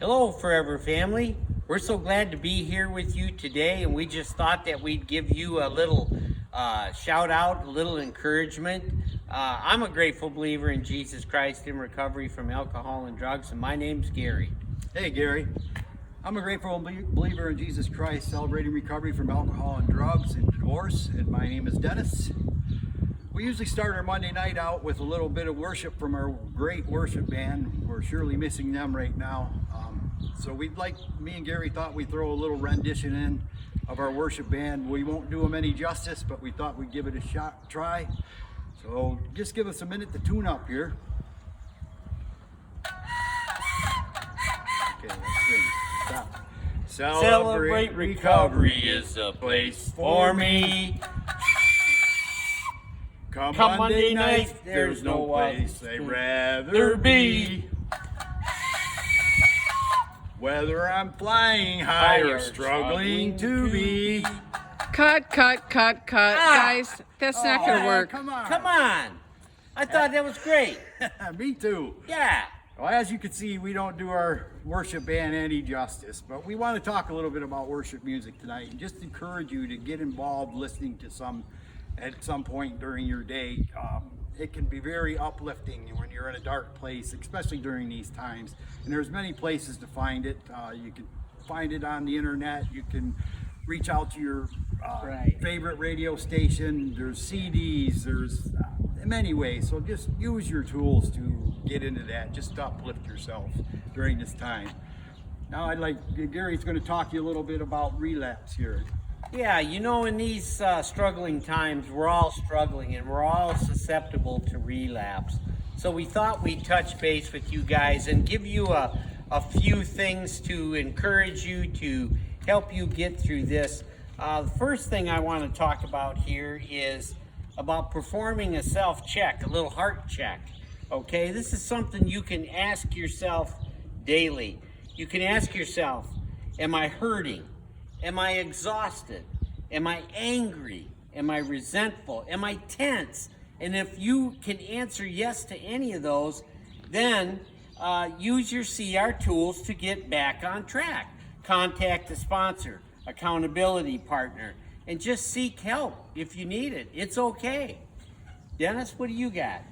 Hello, Forever Family. We're so glad to be here with you today, and we just thought that we'd give you a little shout out, a little encouragement. I'm a grateful believer in Jesus Christ in recovery from alcohol and drugs, and my name's Gary. Hey Gary, I'm a grateful believer in Jesus Christ, celebrating recovery from alcohol and drugs and divorce, and my name is Dennis. We usually start our Monday night out with a little bit of worship from our great worship band. We're surely missing them right now. So me and Gary thought we'd throw a little rendition in of our worship band. We won't do them any justice, but we thought we'd give it a try. So just give us a minute to tune up here. Okay, let's sing. Stop. Celebrate recovery is a place for me. Come Monday night, there's no place I'd rather be. Whether I'm flying high or struggling to be. Cut. Guys, that's not going to work. Come on. I thought that was great. Me too. Yeah. Well, as you can see, we don't do our worship band any justice, but we want to talk a little bit about worship music tonight and just encourage you to get involved listening to some at some point during your day. It can be very uplifting when you're in a dark place, especially during these times. And there's many places to find it. You can find it on the internet. You can reach out to your favorite radio station. There's CDs. There's many ways. So just use your tools to get into that. Just to uplift yourself during this time. Now Gary's going to talk to you a little bit about relapse here. Yeah, in these struggling times, we're all struggling and we're all susceptible to relapse. So we thought we'd touch base with you guys and give you a few things to encourage you, to help you get through this. The first thing I want to talk about here is about performing a self-check, a little heart check. Okay, this is something you can ask yourself daily. You can ask yourself, am I hurting? Am I exhausted? Am I angry? Am I resentful? Am I tense? And if you can answer yes to any of those, then use your CR tools to get back on track. Contact a sponsor, accountability partner, and just seek help if you need it. It's okay. Dennis, what do you got?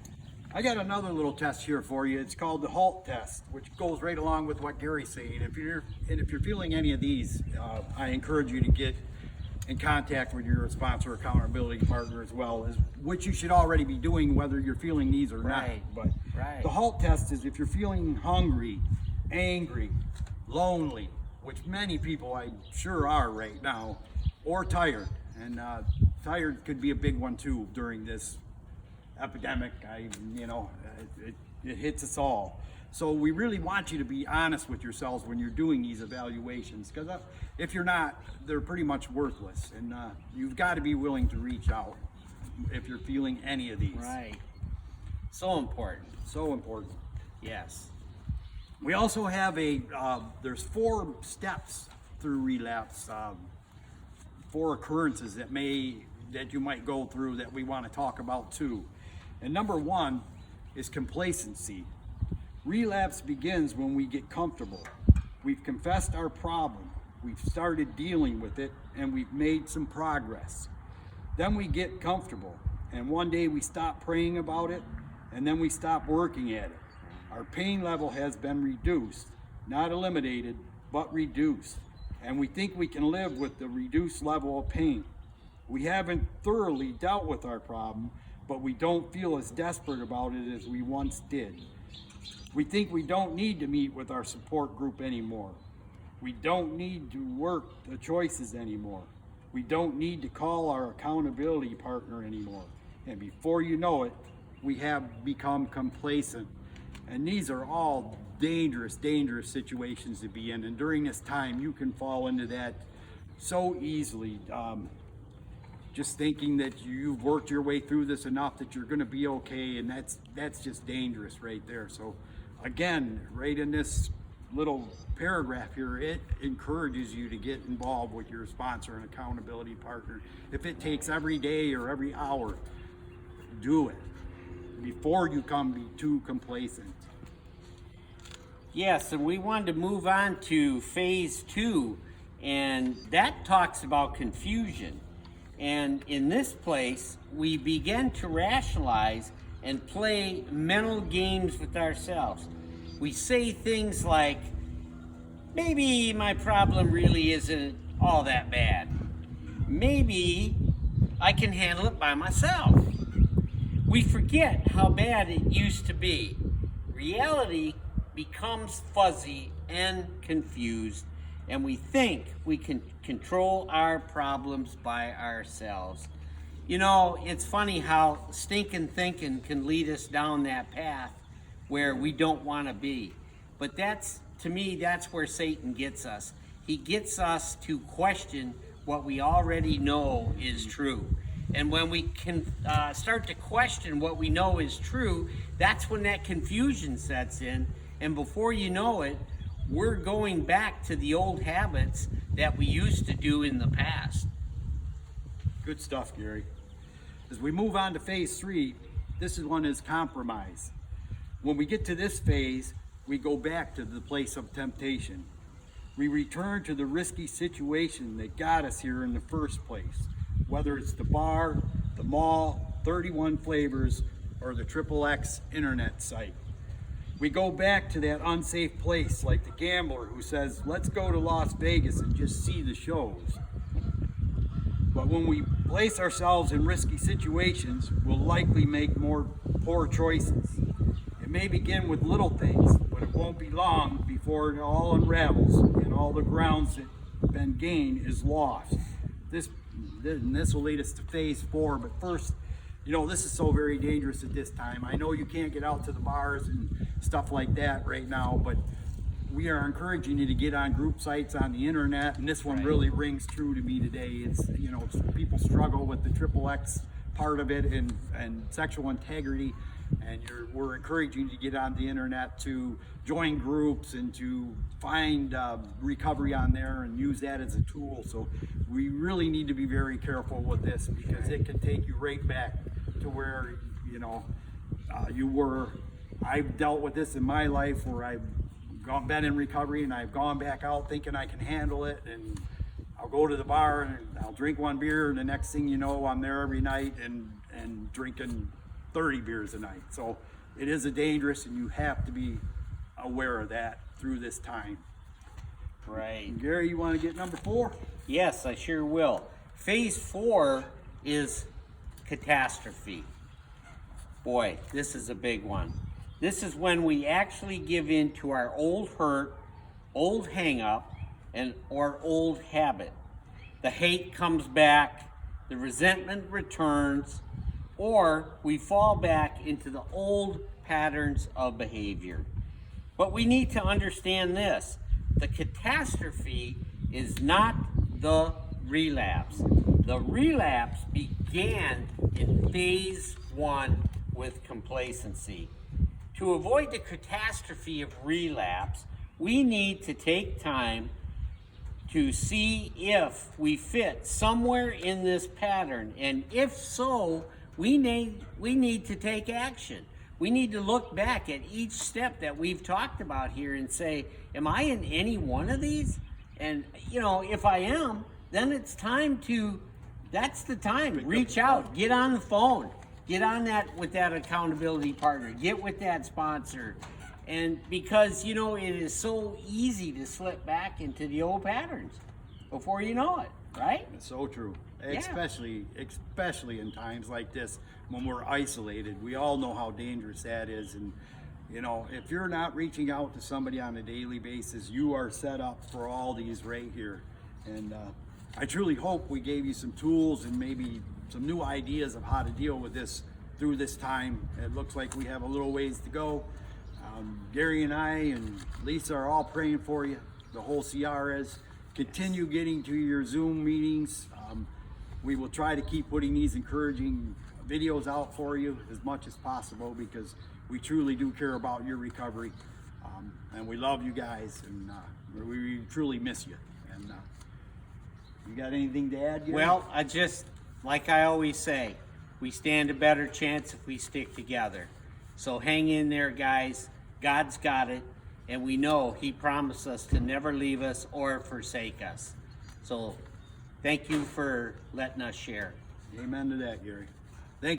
I got another little test here for you. It's called the HALT test, which goes right along with what Gary's saying. If you're feeling any of these, I encourage you to get in contact with your sponsor accountability partner as well, as which you should already be doing whether you're feeling these or not. But the HALT test is if you're feeling hungry, angry, lonely, which many people I'm sure are right now, or tired. And tired could be a big one too during this epidemic. It hits us all. So we really want you to be honest with yourselves when you're doing these evaluations, because if you're not, they're pretty much worthless. And you've got to be willing to reach out if you're feeling any of these. Right. So important. So important. Yes. We also have there's 4 steps through relapse, 4 occurrences that you might go through that we want to talk about too. And number 1 is complacency. Relapse begins when we get comfortable. We've confessed our problem, we've started dealing with it, and we've made some progress. Then we get comfortable, and one day we stop praying about it, and then we stop working at it. Our pain level has been reduced, not eliminated, but reduced. And we think we can live with the reduced level of pain. We haven't thoroughly dealt with our problem, but we don't feel as desperate about it as we once did. We think we don't need to meet with our support group anymore. We don't need to work the choices anymore. We don't need to call our accountability partner anymore. And before you know it, we have become complacent. And these are all dangerous situations to be in. And during this time, you can fall into that so easily. Just thinking that you've worked your way through this enough that you're going to be okay, and that's just dangerous right there. So again, right in this little paragraph here, it encourages you to get involved with your sponsor and accountability partner. If it takes every day or every hour, do it before you be too complacent. Yes, and we wanted to move on to phase 2, and that talks about confusion. And in this place, we begin to rationalize and play mental games with ourselves. We say things like, maybe my problem really isn't all that bad. Maybe I can handle it by myself. We forget how bad it used to be. Reality becomes fuzzy and confused, and we think we can control our problems by ourselves. You know, it's funny how stinking thinking can lead us down that path where we don't want to be. But that's, to me, that's where Satan gets us. He gets us to question what we already know is true. And when we can start to question what we know is true, that's when that confusion sets in. And before you know it, we're going back to the old habits that we used to do in the past. Good stuff, Gary. As we move on to phase 3, this is one is compromise. When we get to this phase, we go back to the place of temptation. We return to the risky situation that got us here in the first place, whether it's the bar, the mall, 31 flavors, or the XXX internet site. We go back to that unsafe place like the gambler who says, let's go to Las Vegas and just see the shows. But when we place ourselves in risky situations, we'll likely make more poor choices. It may begin with little things, but it won't be long before it all unravels and all the grounds that been gained is lost. This will lead us to phase 4, but first, you know, this is so very dangerous at this time. I know you can't get out to the bars and stuff like that right now, but we are encouraging you to get on group sites on the internet, and this one really rings true to me today. It's, you know, people struggle with the XXX part of it and sexual integrity, and we're encouraging you to get on the internet to join groups and to find recovery on there and use that as a tool. So we really need to be very careful with this because it can take you right back to where, you know, you were. I've dealt with this in my life where I've been in recovery and I've gone back out thinking I can handle it, and I'll go to the bar and I'll drink one beer, and the next thing you know, I'm there every night and drinking 30 beers a night. So it is a dangerous, and you have to be aware of that through this time. Right. And Gary, you want to get number 4? Yes, I sure will. Phase 4 is catastrophe. Boy, this is a big one. This is when we actually give in to our old hurt, old hang-up, or old habit. The hate comes back, the resentment returns, or we fall back into the old patterns of behavior. But we need to understand this. The catastrophe is not the relapse. The relapse began in phase 1 with complacency. To avoid the catastrophe of relapse, we need to take time to see if we fit somewhere in this pattern, and if so, we need to take action. We need to look back at each step that we've talked about here and say, am I in any one of these? And, you know, if I am, then it's time to, that's the time. Reach out, get on the phone, get on that with that accountability partner, get with that sponsor. And because, you know, it is so easy to slip back into the old patterns before you know it, right? It's so true. Yeah. Especially in times like this when we're isolated. We all know how dangerous that is. And, you know, if you're not reaching out to somebody on a daily basis, you are set up for all these right here. And I truly hope we gave you some tools and maybe some new ideas of how to deal with this through this time. It looks like we have a little ways to go. Gary and I and Lisa are all praying for you. The whole CR is. Continue getting to your Zoom meetings. We will try to keep putting these encouraging videos out for you as much as possible because we truly do care about your recovery. And we love you guys, and we truly miss you. And you got anything to add, Gary? Well, like I always say, we stand a better chance if we stick together. So hang in there, guys. God's got it. and we know He promised us to never leave us or forsake us. So thank you for letting us share. Amen to that, Gary.